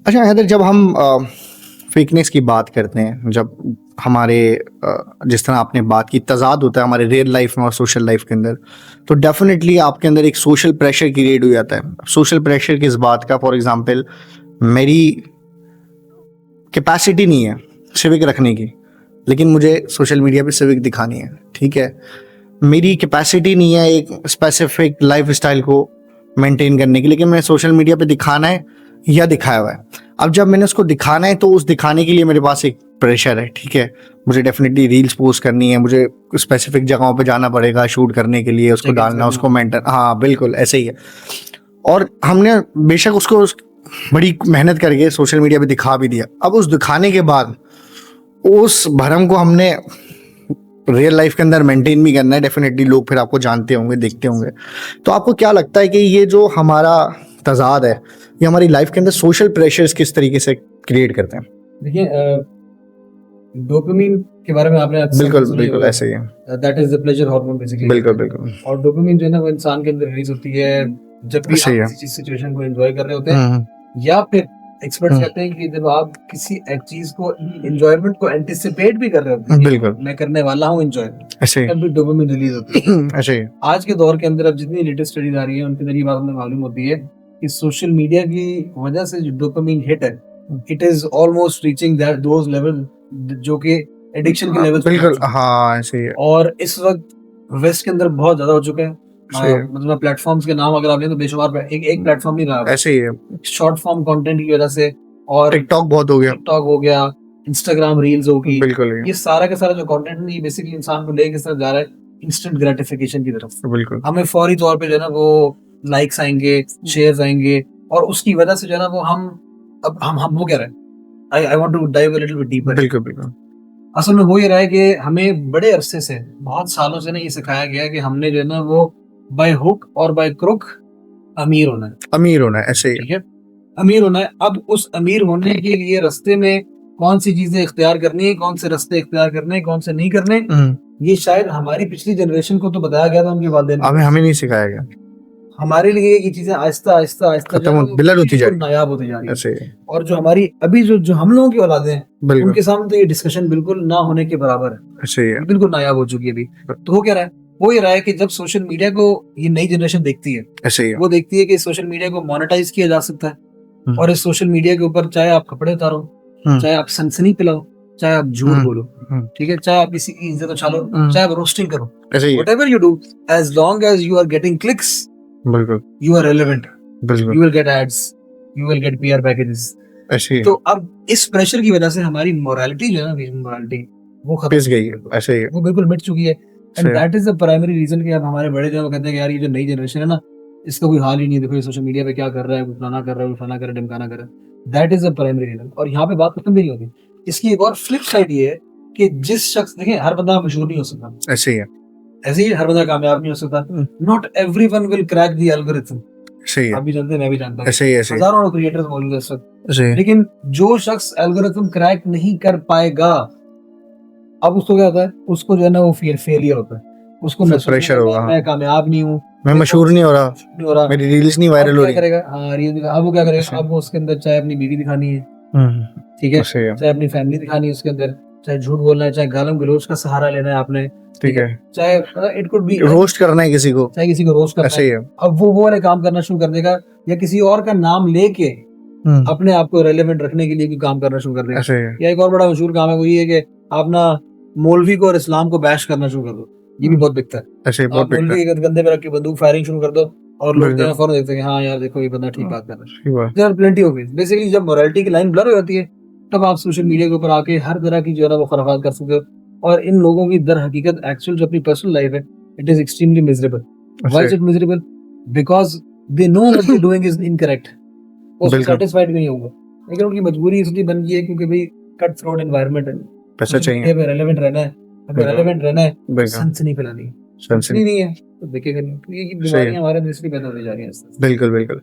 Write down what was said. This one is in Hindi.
अच्छा हैदर, जब हम फेकनेस की बात करते हैं, जब हमारे जिस तरह आपने बात की तज़ाद होता है हमारे रियल लाइफ में और सोशल लाइफ के अंदर, तो डेफिनेटली आपके अंदर एक सोशल प्रेशर क्रिएट हो जाता है। सोशल प्रेशर किस बात का? फॉर एग्जांपल, मेरी कैपेसिटी नहीं है सिविक रखने की, लेकिन मुझे सोशल मीडिया पे सिविक दिखानी है। ठीक है, मेरी कैपेसिटी नहीं है एक स्पेसिफिक लाइफ स्टाइल को मेंटेन करने की, लेकिन मैं सोशल मीडिया पे दिखाना है या दिखाया हुआ है। अब जब मैंने उसको दिखाना है तो उस दिखाने के लिए मेरे पास एक प्रेशर है। ठीक है, मुझे डेफिनेटली रील्स पोस्ट करनी है, मुझे स्पेसिफिक जगहों पे जाना पड़ेगा शूट करने के लिए, उसको डालना, उसको मेंटेन, हाँ बिल्कुल ऐसे ही है। और हमने बेशक उसको बड़ी मेहनत करके सोशल मीडिया पे दिखा भी दिया। अब उस दिखाने के बाद उस भरम को हमने रियल लाइफ के अंदर मेंटेन भी करना है। डेफिनेटली लोग फिर आपको जानते होंगे, देखते होंगे। तो आपको क्या लगता है कि ये जो हमारा तजाद है, ये हमारी लाइफ के अंदर सोशल प्रेशर्स किस तरीके से क्रिएट करते हैं? देखिए, डोपामिन के बारे में आपने बिल्कुल बिल्कुल ऐसे ही है। That is the pleasure hormone basically. बिल्कुल बिल्कुल और डोपामिन जो है ना, वो इंसान के अंदर रिलीज होती है जब भी सही आप है। किसी सिचुएशन को एंजॉय कर रहे होते हैं, या फिर एक्सपर्ट्स कहते हैं कि जब आप किसी एक चीज को, एंजॉयमेंट को एंटिसिपेट भी कर रहे होते हैं, बिल्कुल मैं करने वाला हूँ एंजॉय, ऐसे ही तब भी डोपामिन रिलीज होती है। ऐसे ही आज के दौर के अंदर अब जितनी लेटेस्ट स्टडीज आ रही है उनके जरिए बात हमें मालूम होती है कि सोशल मीडिया की वजह से जो डोपामिन हिट है, it is almost reaching that those level जो कि एडिक्शन के लेवल बिल्कुल, हाँ ऐसे ही है। और इस वक्त वेस्ट के अंदर बहुत ज्यादा हो चुका है। सही है। मतलब प्लेटफॉर्म्स के नाम अगर आप लें तो बेशुमार एक प्लेटफॉर्म नहीं रहा ऐसे ही है। शॉर्ट फॉर्म कंटेंट की वजह से। और टिकटॉक बहुत हो गया। टिकटॉक हो गया, इंस्टाग्राम रील्स होगी, बिल्कुल ये सारा का सारा जो कंटेंट है ये बेसिकली इंसान को लेके किस तरफ जा रहा है, इंस्टेंट ग्रेटिफिकेशन की तरफ। बिल्कुल हमें फौरी तौर पे जो है ना वो लाइक्स आएंगे, शेयर्स आएंगे, और उसकी वजह से जो है ना वो हम वो कह रहे हैं, I want to dive a little bit deeper. बिल्कुल बिल्कुल असल में हो ये रहा है कि हमें बड़े अरसे से, बहुत सालों से ना ये सिखाया गया है कि हमने जो है ना वो बाय हुक और बाय क्रुक अमीर होना है। अमीर होना है, ऐसे ही है। ठीक है, अमीर होना है। अब उस अमीर होने के लिए रास्ते में कौन सी चीजें इख्तियार करनी है, कौन से रास्ते इख्तियार करने हैं, कौन से नहीं करने, ये शायद हमारी पिछली जनरेशन को तो बताया गया था उनके वालिदैन को, हमें नहीं सिखाया गया। हमारे लिए ये चीजें आहिस्ता आहिस्ता आहिस्ता जो है ना वो बिलर होती जा बिल्कुल रही नायाब होती जा रही है, है। ऐसे ही है। और जो हमारी अभी जो हम लोगों की औलादें हैं, बिल्कुल उनके सामने तो ये डिस्कशन बिल्कुल ना होने के बराबर है, ऐसे ही है। ये बिल्कुल नायाब हो चुकी है अभी। तो हो क्या रहा है, वो ये रहा है कि जब सोशल मीडिया को ये नई जनरेशन देखती है, ऐसे ही है। वो देखती है कि सोशल मीडिया को मोनेटाइज किया जा सकता है, और इस सोशल मीडिया के ऊपर चाहे आप कपड़े उतारो, चाहे आप सनसनी पिलाओ, चाहे आप झूठ बोलो, ठीक है, चाहे आप किसी की इज्जत उछालो, चाहे आप रोस्टिंग करो, ऐसे ही है। whatever you do, as long as you are getting clicks, बिल्कुल you are relevant, बिल्कुल you will get ads, you will get PR packages। ऐसे ही है। तो अब इस प्रेशर की वजह से हमारी मोरालिटी जो है ना, मोरालिटी वो खत्म पिस गई है, ऐसे ही है। वो बिल्कुल मिट चुकी है। And that is the primary reason कि अब हमारे बड़े जो कहते हैं कि यार ये जो नई जनरेशन है ना, इसका कोई हाल ही नहीं, देखो ये सोशल मीडिया पे क्या कर रहा है, वो फलाना कर रहा है, वो फलाना कर रहा है, ढमकाना कर रहा है। That is the primary reason. और यहाँ पे बात खत्म भी नहीं होती। इसकी एक और फ्लिप साइड ये है कि जिस शख्स, देखिए हर बंदा मशहूर नहीं हो सकता, ऐसे ही है। ऐसे ही हर बंदा कामयाब नहीं हो सकता। Not everyone will crack the algorithm. ऐसे ही है। आप भी जानते हैं, मैं भी जानता हूँ, ऐसे ही ऐसे ही हजारों क्रिएटर्स मौजूद है इस वक्त। ऐसे ही। लेकिन जो शख्स एल्गोरिथम क्रैक नहीं कर पाएगा, अब उसको क्या होता है, उसको जो है ना वो फेलियर होता है, उसको प्रेशर होगा। मैं कामयाब नहीं हूँ, मैं मशहूर नहीं हो रहा, मेरी रील्स नहीं वायरल हो क्या रही। करेगा, हाँ रील, अब वो क्या करेगा, अब वो उसके अंदर चाहे अपनी बीवी दिखानी है, ठीक है, ऐसे ही है। चाहे अपनी फैमिली दिखानी है उसके अंदर, चाहे झूठ बोलना है, चाहे गालम गलोच का सहारा लेना है आपने, ठीक है, चाहे इट कुड बी रोस्ट करना है किसी को, चाहे किसी को रोस्ट करना ऐसे ही है। है। अब वो वाले काम करना शुरू कर देगा, या किसी और का नाम लेके अपने आप को रेलेवेंट रखने के लिए भी काम करना शुरू कर देगा। ऐसे ही है। या एक और बड़ा मशहूर काम है वो ये है कि आप ना मौलवी को और इस्लाम को बैश करना शुरू कर दो, ये भी बहुत बिकता है। ऐसे ही आप बहुत बिकता मौलवी के कंधे पे रख के बंदूक फायरिंग शुरू कर दो, और लोग बिल्कुल। फौरन देखते हैं कि हाँ यार देखो ये बंदा ठीक बात कर रहा है। सही बात। There are plenty of it. Basically जब मोरालिटी की लाइन ब्लर हो जाती है, तब आप सोशल मीडिया के ऊपर आके हर तरह की जो है ना वो खराफात कर सकते हो। और इन लोगों की दर हकीकत एक्चुअल जो अपनी पर्सनल लाइफ है, it is extremely miserable. Why is it miserable? Because they know what they doing is incorrect. वो सेटिस्फाइड नहीं होंगे, लेकिन उनकी मजबूरी इसलिए बन गई है क्योंकि भाई कट थ्रोट एनवायरनमेंट है, पैसा चाहिए, रेलेवेंट रहना है। अगर रेलेवेंट रहना है, सनसनी फैलानी है, सनसनी नहीं है तो देखेगा नहीं। तो ये बीमारियां हमारे अंदर इसलिए पैदा होती जा रही हैं। बिल्कुल बिल्कुल।